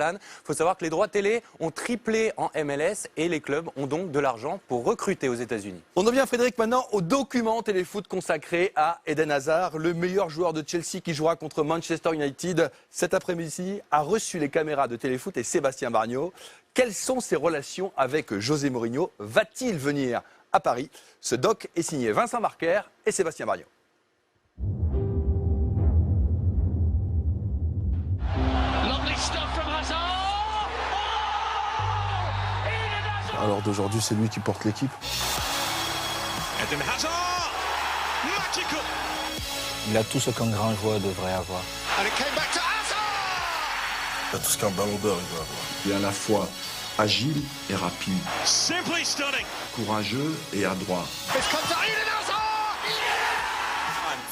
Stan. Il faut savoir que les droits télé ont triplé en MLS et les clubs ont donc de l'argent pour recruter aux États-Unis. On en vient, Frédéric, maintenant au document téléfoot consacré à Eden Hazard, le meilleur joueur de Chelsea qui jouera contre Manchester United cet après-midi, a reçu les caméras de téléfoot et Sébastien Bargnot. Quelles sont ses relations avec José Mourinho? Va-t-il venir à Paris? Ce doc est signé Vincent Marquer et Sébastien Bargnot. À l'heure d'aujourd'hui, c'est lui qui porte l'équipe. Eden Hazard, magical. Il a tout ce qu'un grand joueur devrait avoir. And it came back to Hazard. Il a tout ce qu'un ballon d'or il doit avoir. Il est à la fois agile et rapide, Simply stunning. courageux et adroit. This comes to Eden Hazard.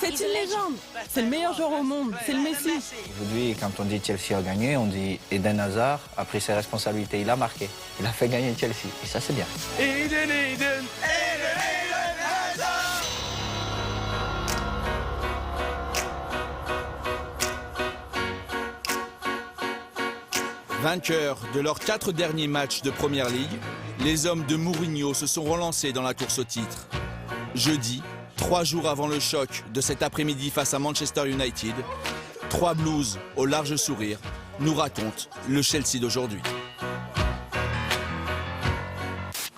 C'est une légende. C'est le meilleur joueur au monde. C'est le Messi. Aujourd'hui, quand on dit Chelsea a gagné, on dit Eden Hazard a pris ses responsabilités, il a marqué. Il a fait gagner Chelsea. Et ça, c'est bien. Eden, Eden. Vainqueurs de leurs 4 derniers matchs de Première Ligue, les hommes de Mourinho se sont relancés dans la course au titre. Jeudi, 3 jours avant le choc de cet après-midi face à Manchester United, 3 Blues au large sourire nous racontent le Chelsea d'aujourd'hui.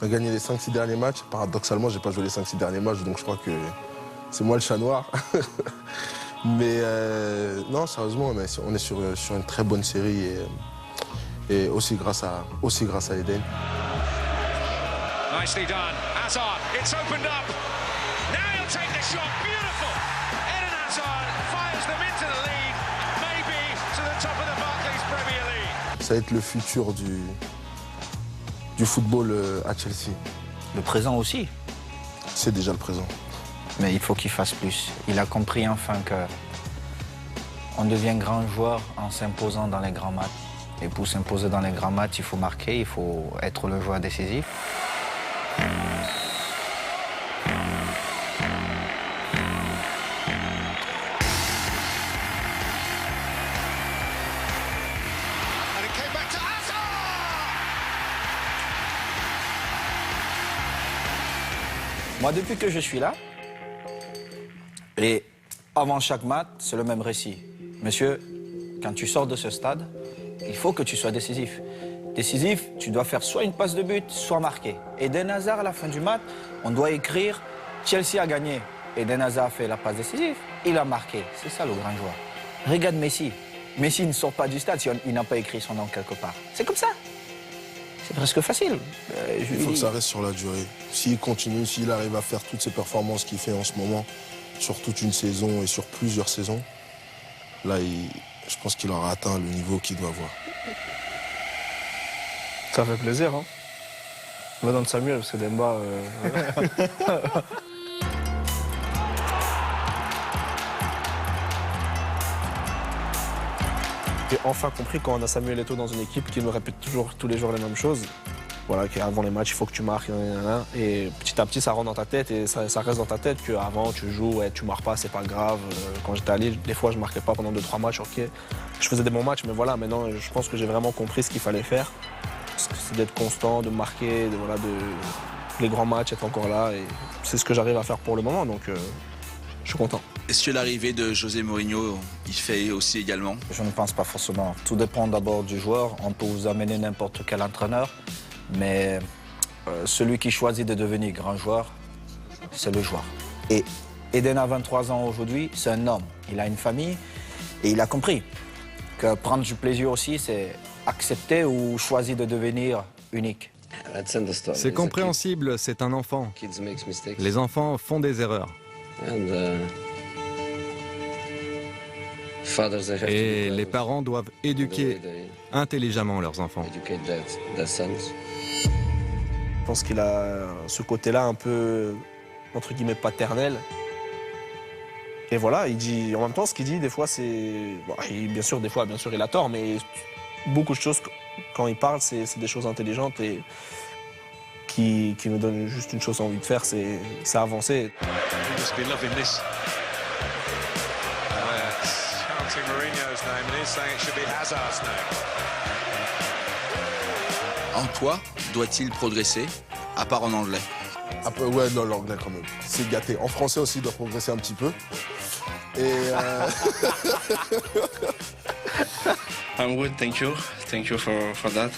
On a gagné les 5-6 derniers matchs. Paradoxalement, j'ai pas joué les 5-6 derniers matchs, donc je crois que c'est moi le chat noir. Mais non, sérieusement, on est sur une très bonne série et aussi grâce à Eden. Nicely done. Hazard, it's opened up. Now he'll take the shot. Beautiful. Eden Hazard fires them into the lead, maybe to the top of the Barclays Premier League. Ça va être le futur du football à Chelsea. Le présent aussi. C'est déjà le présent. Mais il faut qu'il fasse plus. Il a compris enfin que on devient grand joueur en s'imposant dans les grands matchs. Et pour s'imposer dans les grands matchs, il faut marquer, il faut être le joueur décisif. And it came back to Hazard. Moi, depuis que je suis là, et avant chaque match, c'est le même récit. Monsieur, quand tu sors de ce stade, il faut que tu sois décisif. Décisif, tu dois faire soit une passe de but, soit marquer. Eden Hazard, à la fin du match, on doit écrire « Chelsea a gagné ». Eden Hazard a fait la passe décisive, il a marqué. C'est ça le grand joueur. Regarde Messi. Messi ne sort pas du stade si il n'a pas écrit son nom quelque part. C'est comme ça. C'est presque facile. Il faut que ça reste sur la durée. S'il continue, s'il arrive à faire toutes ces performances qu'il fait en ce moment, sur toute une saison et sur plusieurs saisons, là, je pense qu'il aura atteint le niveau qu'il doit avoir. Ça fait plaisir, hein. On va dans Samuel, parce que Demba... J'ai enfin compris quand on a Samuel Eto'o dans une équipe qui nous répète toujours tous les jours les mêmes choses. Voilà, qu'avant les matchs, il faut que tu marques, et petit à petit, ça rentre dans ta tête et ça reste dans ta tête qu'avant, tu joues, ouais, tu marques pas, c'est pas grave. Quand j'étais à Lille, des fois, je marquais pas pendant 2-3 matchs, ok. Je faisais des bons matchs, mais voilà, maintenant, je pense que j'ai vraiment compris ce qu'il fallait faire. C'est d'être constant, de marquer, les grands matchs, être encore là, et c'est ce que j'arrive à faire pour le moment, donc je suis content. Est-ce que l'arrivée de José Mourinho, il fait aussi également? Je ne pense pas forcément. Tout dépend d'abord du joueur. On peut vous amener n'importe quel entraîneur, mais celui qui choisit de devenir grand joueur, c'est le joueur. Et Eden a 23 ans aujourd'hui, c'est un homme. Il a une famille et il a compris que prendre du plaisir aussi, c'est accepter ou choisir de devenir unique. C'est compréhensible, c'est un enfant. Les enfants font des erreurs. Et les parents doivent éduquer intelligemment leurs enfants. Je pense qu'il a ce côté-là un peu, entre guillemets, paternel. Et voilà, il dit, en même temps, ce qu'il dit, des fois, c'est... Bon, bien sûr, il a tort, mais beaucoup de choses, quand il parle, c'est des choses intelligentes et qui nous donnent juste une chose envie de faire, c'est avancer. Mourinho's name and he's saying it should be Hazard's name. En quoi doit-il progresser, à part en anglais? Un peu, ouais, non, l'anglais quand même. C'est gâté. En français aussi, il doit progresser un petit peu. Et I'm good, thank you. Thank you for that.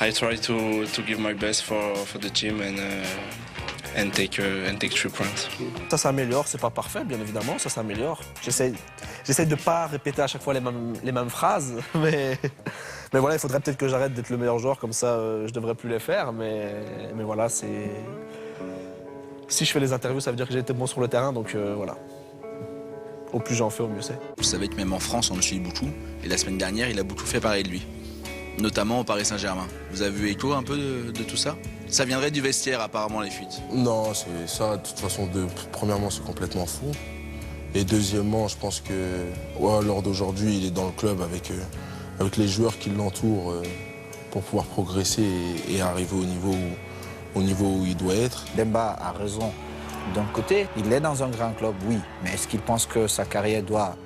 I try to give my best for the team and take 3 points. Ça s'améliore, c'est pas parfait, bien évidemment, ça s'améliore. J'essaie de pas répéter à chaque fois les mêmes phrases, mais voilà, il faudrait peut-être que j'arrête d'être le meilleur joueur, comme ça je devrais plus les faire, mais voilà, c'est... Si je fais les interviews, ça veut dire que j'ai été bon sur le terrain, donc voilà. Au plus j'en fais, au mieux c'est. Vous savez que même en France, on le suit beaucoup, et la semaine dernière, il a beaucoup fait parler de lui, notamment au Paris Saint-Germain. Vous avez eu écho un peu de tout ça? Ça viendrait du vestiaire, apparemment, les fuites. non, c'est ça, de toute façon, premièrement, c'est complètement fou. Et deuxièmement, je pense que ouais, lors d'aujourd'hui, il est dans le club avec les joueurs qui l'entourent pour pouvoir progresser et arriver au niveau où il doit être. Demba a raison. D'un côté, il est dans un grand club, oui, mais est-ce qu'il pense que sa carrière doit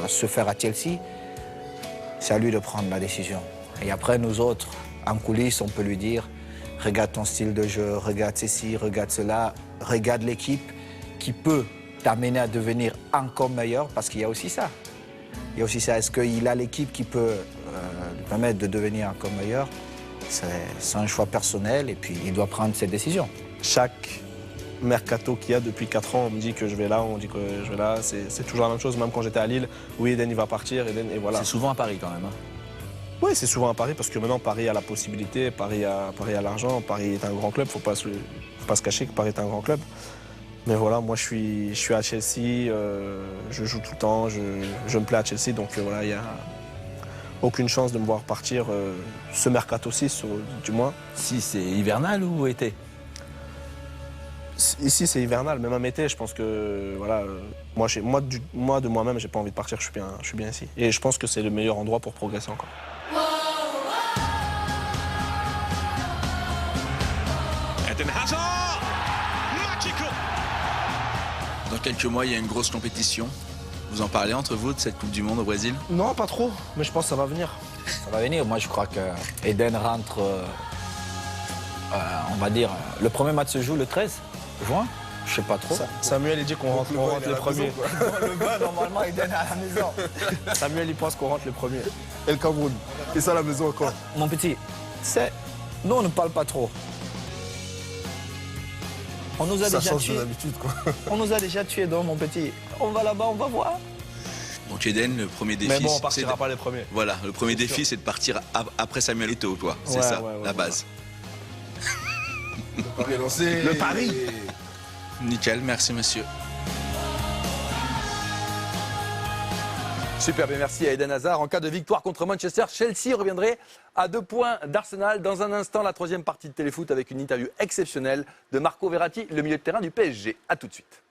se faire à Chelsea? C'est à lui de prendre la décision. Et après, nous autres, en coulisses, on peut lui dire « Regarde ton style de jeu, regarde ceci, regarde cela, regarde l'équipe qui peut t'amener à devenir encore meilleur, parce qu'il y a aussi ça. Il y a aussi ça. Est-ce qu'il a l'équipe qui peut lui permettre de devenir encore meilleur? C'est un choix personnel et puis il doit prendre ses décisions. Chaque mercato qu'il y a depuis 4 ans, on me dit que je vais là, on me dit que je vais là. C'est toujours la même chose, même quand j'étais à Lille. Oui, Eden, il va partir, Eden, et voilà. C'est souvent à Paris quand même. Hein. Oui, c'est souvent à Paris, parce que maintenant, Paris a la possibilité, Paris a l'argent, Paris est un grand club, faut pas se cacher que Paris est un grand club. Mais voilà, moi, je suis à Chelsea, je joue tout le temps, je me plais à Chelsea, donc voilà, il n'y a aucune chance de me voir partir ce mercato-ci, du moins. Si c'est hivernal ou été? Ici, c'est hivernal, même en été, je pense que, voilà, moi de moi-même, j'ai pas envie de partir, je suis bien ici. Et je pense que c'est le meilleur endroit pour progresser encore. Eden Hazard, magical. Dans quelques mois, il y a une grosse compétition. Vous en parlez entre vous de cette Coupe du Monde au Brésil? Non, pas trop, mais je pense que ça va venir. Ça va venir. Moi, je crois que Eden rentre, on va dire, le premier match se joue le 13 juin. Je sais pas trop. Samuel, il dit qu'on rentre les premiers. Le gars, normalement, Eden est à la maison. Samuel, il pense qu'on rentre les premiers. Et le Cameroun. Et ça, à la maison encore. Mon petit, nous, on ne parle pas trop. On nous a Ça déjà change tués. de l'habitude, quoi. On nous a déjà tués, donc, mon petit. On va là-bas, on va voir. Donc Eden, le premier défi... Mais bon, on partira pas les premiers. Voilà, le premier défi, c'est de partir après Samuel Eto'o, quoi. C'est Ouais, ça, ouais, la base. Le pari est lancé. Le pari. Nickel, merci monsieur. Superbe, et merci à Eden Hazard. En cas de victoire contre Manchester, Chelsea reviendrait à 2 points d'Arsenal. Dans un instant, la 3e partie de Téléfoot avec une interview exceptionnelle de Marco Verratti, le milieu de terrain du PSG. A tout de suite.